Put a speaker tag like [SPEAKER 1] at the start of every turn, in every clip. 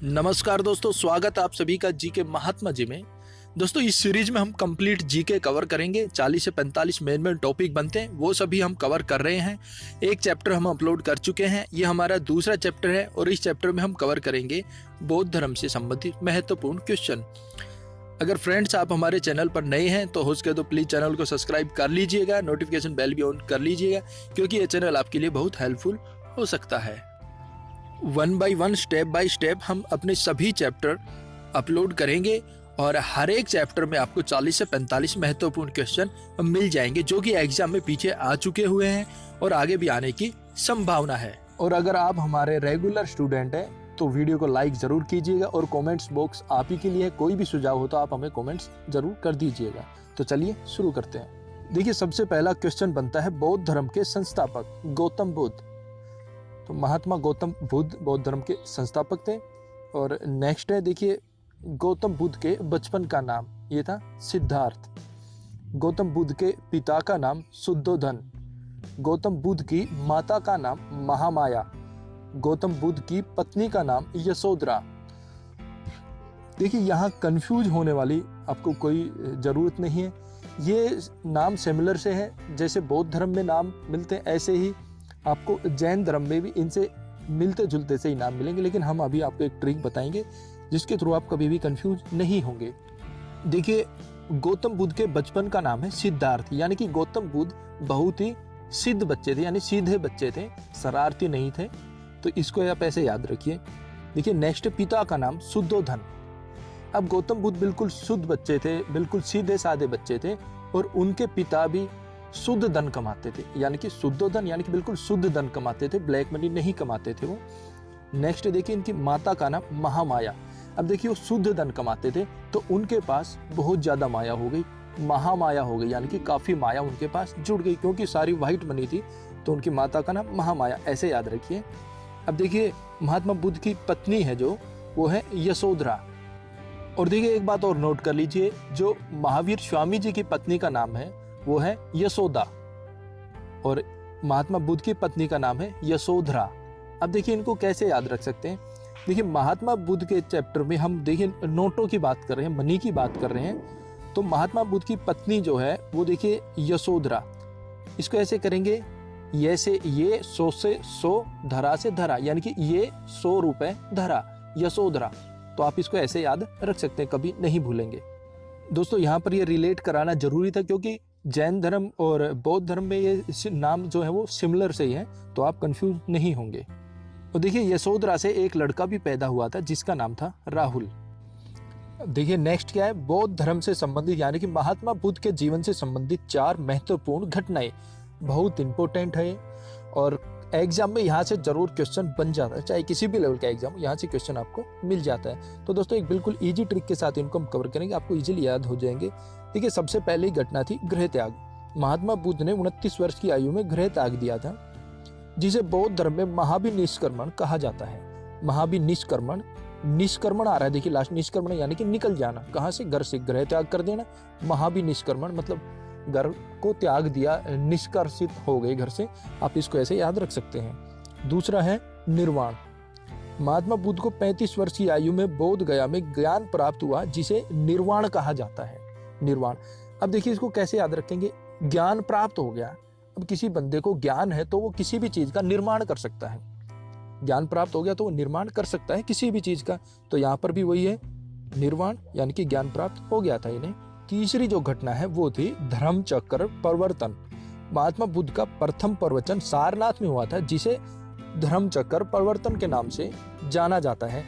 [SPEAKER 1] नमस्कार दोस्तों, स्वागत है आप सभी का जीके महात्मा जी में। दोस्तों, इस सीरीज में हम कंप्लीट जीके कवर करेंगे। 40 से 45 मेन टॉपिक बनते हैं, वो सभी हम कवर कर रहे हैं। एक चैप्टर हम अपलोड कर चुके हैं, ये हमारा दूसरा चैप्टर है और इस चैप्टर में हम कवर करेंगे बौद्ध धर्म से संबंधित महत्वपूर्ण क्वेश्चन। अगर फ्रेंड्स आप हमारे चैनल पर नए हैं तो हो सके तो प्लीज़ चैनल को सब्सक्राइब कर लीजिएगा, नोटिफिकेशन बेल भी ऑन कर लीजिएगा, क्योंकि ये चैनल आपके लिए बहुत हेल्पफुल हो सकता है। One by one, step by step हम अपने सभी चैप्टर अपलोड करेंगे और हर एक चैप्टर में आपको 40 से 45 महत्वपूर्ण क्वेश्चन मिल जाएंगे, जो कि एग्जाम में पीछे आ चुके हुए हैं और आगे भी आने की संभावना है। और अगर आप हमारे रेगुलर स्टूडेंट हैं तो वीडियो को लाइक ज़रूर कीजिएगा और कमेंट्स बॉक्स आप ही के लिए है। कोई भी सुझाव हो तो आप हमें कमेंट्स ज़रूर कर दीजिएगा। तो चलिए शुरू करते हैं। देखिए, सबसे पहला क्वेश्चन बनता है, बौद्ध धर्म के संस्थापक गौतम बुद्ध। तो महात्मा गौतम बुद्ध बौद्ध धर्म के संस्थापक थे। और नेक्स्ट है, देखिए, गौतम बुद्ध के बचपन का नाम ये था सिद्धार्थ। गौतम बुद्ध के पिता का नाम शुद्धोधन। गौतम बुद्ध की माता का नाम महामाया। गौतम बुद्ध की पत्नी का नाम यशोधरा। देखिए, यहाँ कंफ्यूज होने वाली आपको कोई ज़रूरत नहीं है। ये नाम सिमिलर से है, जैसे बौद्ध धर्म में नाम मिलते हैं ऐसे ही आपको जैन धर्म में भी इनसे मिलते जुलते से ही नाम मिलेंगे। लेकिन हम अभी आपको एक ट्रिक बताएंगे जिसके थ्रू आप कभी भी कंफ्यूज नहीं होंगे। देखिए, गौतम बुद्ध के बचपन का नाम है सिद्धार्थ, यानी कि गौतम बुद्ध बहुत ही सिद्ध बच्चे थे, यानी सीधे बच्चे थे, शरारती नहीं थे। तो इसको आप ऐसे याद रखिए। देखिए, नेक्स्ट, पिता का नाम शुद्धोधन। अब गौतम बुद्ध बिल्कुल शुद्ध बच्चे थे, बिल्कुल सीधे साधे बच्चे थे और उनके पिता भी शुद्ध धन कमाते थे, यानी कि शुद्धोधन, यानी कि बिल्कुल शुद्ध धन कमाते थे, ब्लैक मनी नहीं कमाते थे वो। नेक्स्ट देखिए, इनकी माता का नाम महामाया। अब देखिए, वो शुद्ध धन कमाते थे तो उनके पास बहुत ज्यादा माया हो गई, महामाया हो गई, यानी कि काफी माया उनके पास जुड़ गई, क्योंकि सारी व्हाइट मनी थी। तो उनकी माता का नाम महामाया, ऐसे याद रखिए। अब देखिए, महात्मा बुद्ध की पत्नी है जो, वो है यशोधरा। और देखिए, एक बात और नोट कर लीजिए, जो महावीर स्वामी जी की पत्नी का नाम है वो है यशोदा और महात्मा बुद्ध की पत्नी का नाम है यशोधरा। अब देखिए, इनको कैसे याद रख सकते हैं। देखिए, महात्मा बुद्ध के चैप्टर में हम देखिए नोटों की बात कर रहे हैं, मनी की बात कर रहे हैं। तो महात्मा बुद्ध की पत्नी जो है वो देखिए यशोधरा। इसको ऐसे करेंगे, ये से ये, सो से सो, धरा से धरा, यानी कि ये 100 रुपए धरा, यशोधरा। तो आप इसको ऐसे याद रख सकते हैं, कभी नहीं भूलेंगे। दोस्तों, यहाँ पर ये रिलेट कराना जरूरी था, क्योंकि जैन धर्म और बौद्ध धर्म में ये नाम जो है वो सिमिलर से ही है, तो आप कंफ्यूज नहीं होंगे। और देखिए, यशोधरा से एक लड़का भी पैदा हुआ था जिसका नाम था राहुल। देखिए, नेक्स्ट क्या है, बौद्ध धर्म से संबंधित, यानी कि महात्मा बुद्ध के जीवन से संबंधित 4 महत्वपूर्ण घटनाएं। बहुत इंपॉर्टेंट है और एग्जाम में यहाँ से जरूर क्वेश्चन बन जाता है, चाहे किसी भी लेवल का एग्जाम, यहाँ से क्वेश्चन आपको मिल जाता है। तो दोस्तों, एक बिल्कुल इजी ट्रिक के साथ इनको हम कवर करेंगे, आपको इजीली याद हो जाएंगे। देखिए, सबसे पहली घटना थी गृह त्याग। महात्मा बुद्ध ने 29 वर्ष की आयु में गृह त्याग दिया था, जिसे बौद्ध धर्म में महाभिनिष्क्रमण कहा जाता है। महाभिनिष्क्रमण, निष्क्रमण आ रहा है, देखिए लास्ट, निष्क्रमण यानी कि निकल जाना, कहाँ से, घर से, गृह त्याग कर देना। महाभिनिष्क्रमण मतलब घर को त्याग दिया, निष्कर्षित हो गए घर से। आप इसको ऐसे याद रख सकते हैं। दूसरा है निर्वाण। महात्मा बुद्ध को 35 वर्ष की आयु में बोध गया में ज्ञान प्राप्त हुआ, जिसे निर्वाण कहा जाता है। निर्वाण, अब देखिए इसको कैसे याद रखेंगे, ज्ञान प्राप्त हो गया। अब किसी बंदे को ज्ञान है तो वो किसी भी चीज का निर्माण कर सकता है। ज्ञान प्राप्त हो गया तो वो निर्माण कर सकता है किसी भी चीज का। तो यहाँ पर भी वही है, निर्वाण, यानी कि ज्ञान प्राप्त हो गया था इन्हें। तीसरी जो घटना है वो थी धर्म चक्र परिवर्तन। महात्मा बुद्ध का प्रथम प्रवचन सारनाथ में हुआ था, जिसे धर्म चक्र परिवर्तन के नाम से जाना जाता है।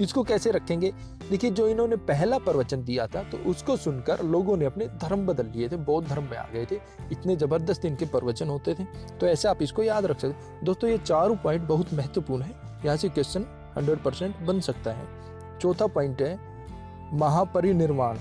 [SPEAKER 1] इसको कैसे रखेंगे, देखिए, जो इन्होंने पहला प्रवचन दिया था तो उसको सुनकर लोगों ने अपने धर्म बदल लिए थे, बौद्ध धर्म में आ गए थे, इतने जबरदस्त इनके प्रवचन होते थे। तो ऐसे आप इसको याद रख सकते। दोस्तों, ये चारों पॉइंट बहुत महत्वपूर्ण है, यहाँ से क्वेश्चन 100% बन सकता है। चौथा पॉइंट है महापरिनिर्वाण।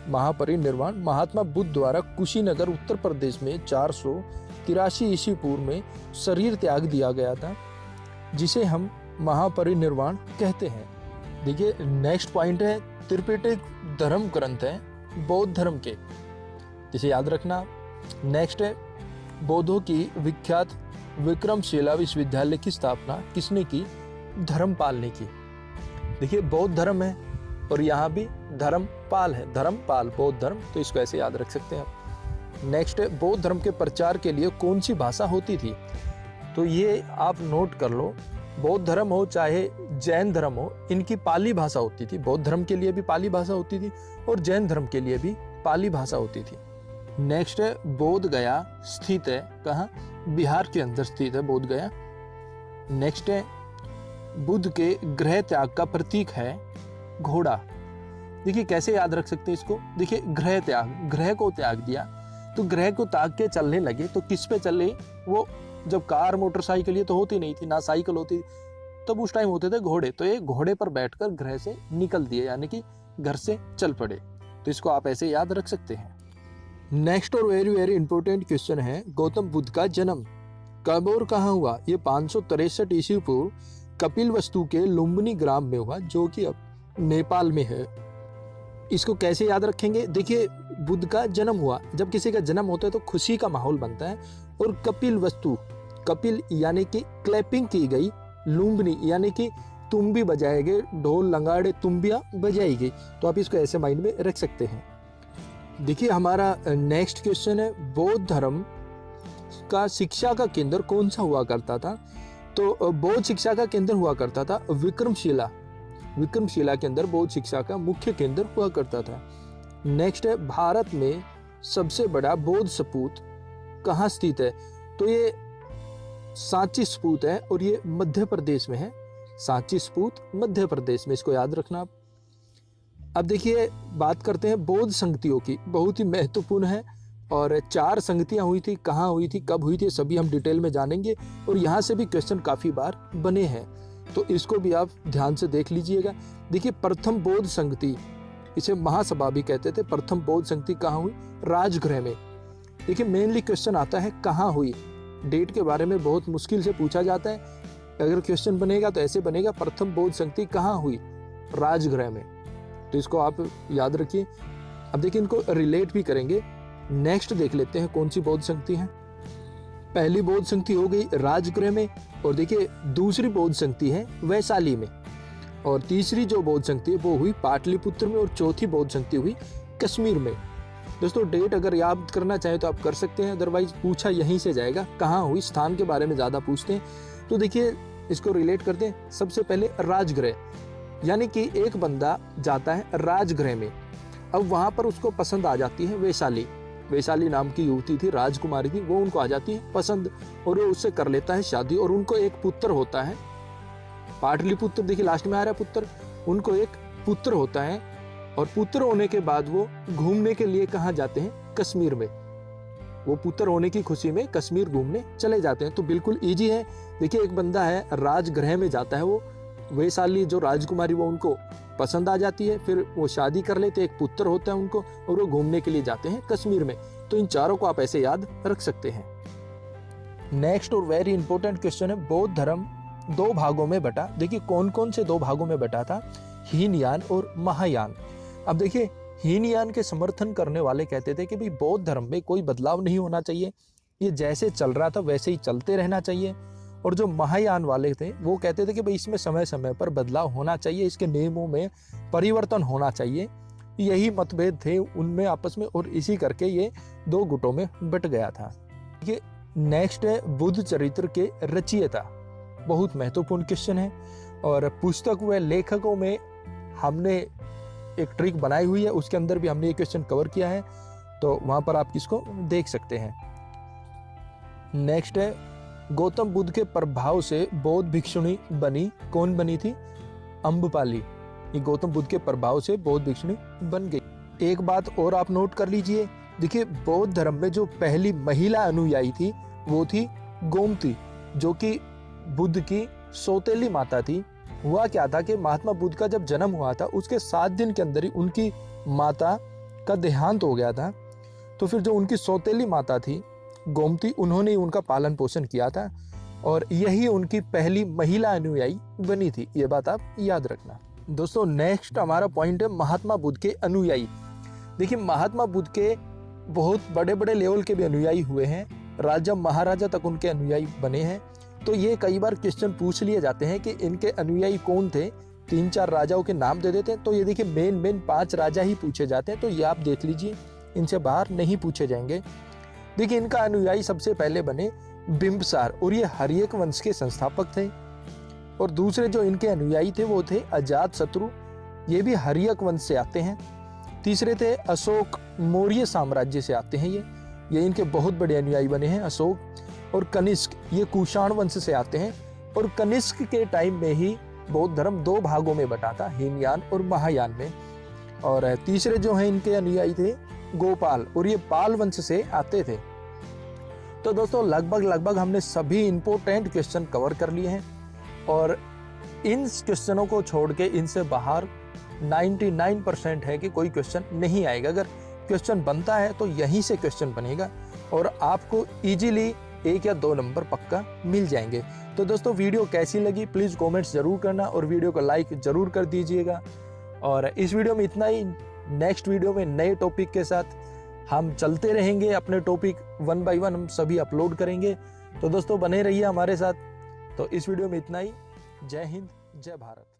[SPEAKER 1] महापरिनिर्वाण, महात्मा बुद्ध द्वारा कुशीनगर उत्तर प्रदेश में 483 ईस्वी पूर्व में शरीर त्याग दिया गया था, जिसे हम महापरिनिर्वाण कहते हैं। देखिए, नेक्स्ट पॉइंट है त्रिपिटक धर्म ग्रंथ है बौद्ध धर्म के, जिसे याद रखना। नेक्स्ट है बौद्धों की विख्यात विक्रमशिला विश्वविद्यालय की स्थापना किसने की, धर्मपाल ने की। देखिए बौद्ध धर्म है और यहाँ भी धर्मपाल है, धर्मपाल बौद्ध धर्म, तो इसको ऐसे याद रख सकते हैं आप। नेक्स्ट है बौद्ध धर्म के प्रचार के लिए कौन सी भाषा होती थी, तो ये आप नोट कर लो, बौद्ध धर्म हो चाहे जैन धर्म हो, इनकी पाली भाषा होती थी। बौद्ध धर्म के लिए भी पाली भाषा होती थी और जैन धर्म के लिए भी पाली भाषा होती थी। नेक्स्ट है बोध गया स्थित है कहाँ, बिहार के अंदर स्थित है बोध गया। नेक्स्ट है बुद्ध के गृह त्याग का प्रतीक है घोड़ा। देखिए कैसे याद रख सकते हैं इसको, देखिए गृह त्याग, गृह को त्याग दिया तो गृह को त्याग के चलने लगे, तो किस पे चले वो, जब कार मोटरसाइकिल ये तो होती नहीं थी, ना साइकिल होती, तब उस टाइम होते थे घोड़े, तो ये घोड़े पर बैठकर गृह से निकल दिए, यानी कि घर से चल पड़े, तो इसको आप ऐसे याद रख सकते हैं। नेक्स्ट और वेरी वेरी इंपॉर्टेंट क्वेश्चन है, गौतम बुद्ध का जन्म कब और कहाँ हुआ। ये 563 ईस्वी पूर्व कपिलवस्तु के लुम्बिनी ग्राम में हुआ, जो कि अब नेपाल में है। इसको कैसे याद रखेंगे, देखिए बुद्ध का जन्म हुआ, जब किसी का जन्म होता है तो खुशी का माहौल बनता है, और कपिलवस्तु, कपिल यानी कि क्लैपिंग की गई, लुम्बिनी यानी कि तुम्बी बजाए गए, ढोल लंगाड़े तुम्बियाँ बजाई गई, तो आप इसको ऐसे माइंड में रख सकते हैं। देखिए हमारा नेक्स्ट क्वेश्चन है, बौद्ध धर्म का शिक्षा का केंद्र कौन सा हुआ करता था, तो बौद्ध शिक्षा का केंद्र हुआ करता था विक्रमशिला, विक्रमशिला के अंदर बौद्ध शिक्षा का मुख्य केंद्र हुआ करता था। नेक्स्ट है भारत में सबसे बड़ा बौद्ध स्तूप कहाँ स्थित है, तो ये सांची स्तूप है और ये मध्य प्रदेश में है, सांची स्तूप मध्य प्रदेश में, इसको याद रखना आप। अब देखिए बात करते हैं बौद्ध संगतियों की, बहुत ही महत्वपूर्ण है, और 4 संगतियां हुई थी, कहाँ हुई थी, कब हुई थी, सभी हम डिटेल में जानेंगे, और यहाँ से भी क्वेश्चन काफ़ी बार बने हैं, तो इसको भी आप ध्यान से देख लीजिएगा। देखिए प्रथम बौद्ध संगति, इसे महासभा भी कहते थे, प्रथम बौद्ध संगति कहाँ हुई, राजगृह में। देखिए मेनली क्वेश्चन आता है कहाँ हुई, डेट के बारे में बहुत मुश्किल से पूछा जाता है, अगर क्वेश्चन बनेगा तो ऐसे बनेगा, प्रथम बौद्ध संगति कहाँ हुई, राजगृह में, तो इसको आप याद रखिए। अब देखिए इनको रिलेट भी करेंगे। नेक्स्ट देख लेते हैं कौन सी बौद्ध संगति है। पहली बौद्ध संगति हो गई राजगृह में, और देखिए दूसरी बौद्ध संगति है वैशाली में, और तीसरी जो बौद्ध संगति है वो हुई पाटलिपुत्र में, और चौथी बौद्ध संगति हुई कश्मीर में। दोस्तों डेट अगर याद करना चाहें तो आप कर सकते हैं, अदरवाइज पूछा यहीं से जाएगा, कहाँ हुई, स्थान के बारे में ज़्यादा पूछते हैं, तो देखिए इसको रिलेट करते हैं। सबसे पहले राजगृह, यानी कि एक बंदा जाता है राजगृह में, अब वहाँ पर उसको पसंद आ जाती है वैशाली, वैशाली नाम की युवती थी, राजकुमारी थी, वो उनको आ जाती है पसंद, और वो उससे कर लेता है शादी, और उनको एक पुत्र होता है, पाटलिपुत्र, देखिए लास्ट में आ रहा है पुत्र, उनको एक पुत्र होता है, और पुत्र होने के बाद वो घूमने के लिए कहाँ जाते हैं, कश्मीर में, वो पुत्र होने की खुशी में कश्मीर घूमने चले जाते हैं, तो बिल्कुल ईजी है। देखिए एक बंदा है राजगृह में जाता है, वो वैशाली जो राजकुमारी वो उनको पसंद आ जाती है, फिर वो शादी कर लेते, एक पुत्र होता है उनको, और वो घूमने के लिए जाते हैं कश्मीर में, तो इन चारों को आप ऐसे याद रख सकते हैं। नेक्स्ट और वेरी इंपॉर्टेंट क्वेश्चन है, बौद्ध धर्म 2 भागों में बटा, देखिए कौन कौन से 2 भागों में बटा था, हीनयान और महायान। अब देखिए हीनयान के समर्थन करने वाले कहते थे कि भाई बौद्ध धर्म में कोई बदलाव नहीं होना चाहिए, ये जैसे चल रहा था वैसे ही चलते रहना चाहिए, और जो महायान वाले थे वो कहते थे कि भाई इसमें समय समय पर बदलाव होना चाहिए, इसके नियमों में परिवर्तन होना चाहिए। यही मतभेद थे उनमें आपस में, और इसी करके ये 2 गुटों में बट गया था। ये नेक्स्ट है बुद्ध चरित्र के रचयिता, बहुत महत्वपूर्ण क्वेश्चन है, और पुस्तक व लेखकों में हमने एक ट्रिक बनाई हुई है, उसके अंदर भी हमने ये क्वेश्चन कवर किया है, तो वहां पर आप इसको देख सकते हैं। नेक्स्ट है गौतम बुद्ध के प्रभाव से बौद्ध भिक्षुणी बनी, कौन बनी थी, अम्बपाली, ये गौतम बुद्ध के प्रभाव से बौद्ध भिक्षुणी बन गई। एक बात और आप नोट कर लीजिए, देखिए बौद्ध धर्म में जो पहली महिला अनुयायी थी वो थी गोमती, जो कि बुद्ध की सौतेली माता थी। हुआ क्या था कि महात्मा बुद्ध का जब जन्म हुआ था उसके 7 दिन के अंदर ही उनकी माता का देहांत हो गया था, तो फिर जो उनकी सौतेली माता थी गोमती, उन्होंने उनका पालन पोषण किया था, और यही उनकी पहली महिला अनुयायी बनी थी, ये बात आप याद रखना। दोस्तों नेक्स्ट हमारा पॉइंट है महात्मा बुद्ध के अनुयायी। देखिए महात्मा बुद्ध के बहुत बड़े बड़े लेवल के भी अनुयायी हुए हैं, राजा महाराजा तक उनके अनुयायी बने हैं, तो ये कई बार क्वेश्चन पूछ लिए जाते हैं कि इनके अनुयायी कौन थे, 3-4 राजाओं के नाम दे देते हैं। तो ये देखिए मेन 5 राजा ही पूछे जाते हैं, तो ये आप देख लीजिए, इनसे बाहर नहीं पूछे जाएंगे। देखिए इनका अनुयायी सबसे पहले बने बिंबिसार, और ये हर्यक वंश के संस्थापक थे। और दूसरे जो इनके अनुयायी थे वो थे अजातशत्रु, ये भी हर्यक वंश से आते हैं। तीसरे थे अशोक, मौर्य साम्राज्य से आते हैं ये इनके बहुत बड़े अनुयायी बने हैं अशोक। और कनिष्क, ये कुषाण वंश से आते हैं। और कनिष्क के टाइम में ही बौद्ध धर्म 2 भागों में बटा था, हीनयान और महायान में। और तीसरे जो हैं इनके अनुयायी थे गोपाल, और ये पाल वंश से आते थे। तो दोस्तों लगभग हमने सभी इंपॉर्टेंट क्वेश्चन कवर कर लिए हैं, और इन क्वेश्चनों को छोड़ के इनसे बाहर 99% है कि कोई क्वेश्चन नहीं आएगा। अगर क्वेश्चन बनता है तो यहीं से क्वेश्चन बनेगा, और आपको इजीली 1 या 2 नंबर पक्का मिल जाएंगे। तो दोस्तों वीडियो कैसी लगी प्लीज़ कमेंट्स जरूर करना, और वीडियो को लाइक जरूर कर दीजिएगा। और इस वीडियो में इतना ही। नेक्स्ट वीडियो में नए टॉपिक के साथ हम चलते रहेंगे, अपने टॉपिक 1 by 1 हम सभी अपलोड करेंगे। तो दोस्तों बने रहिए हमारे साथ। तो इस वीडियो में इतना ही। जय हिंद, जय भारत।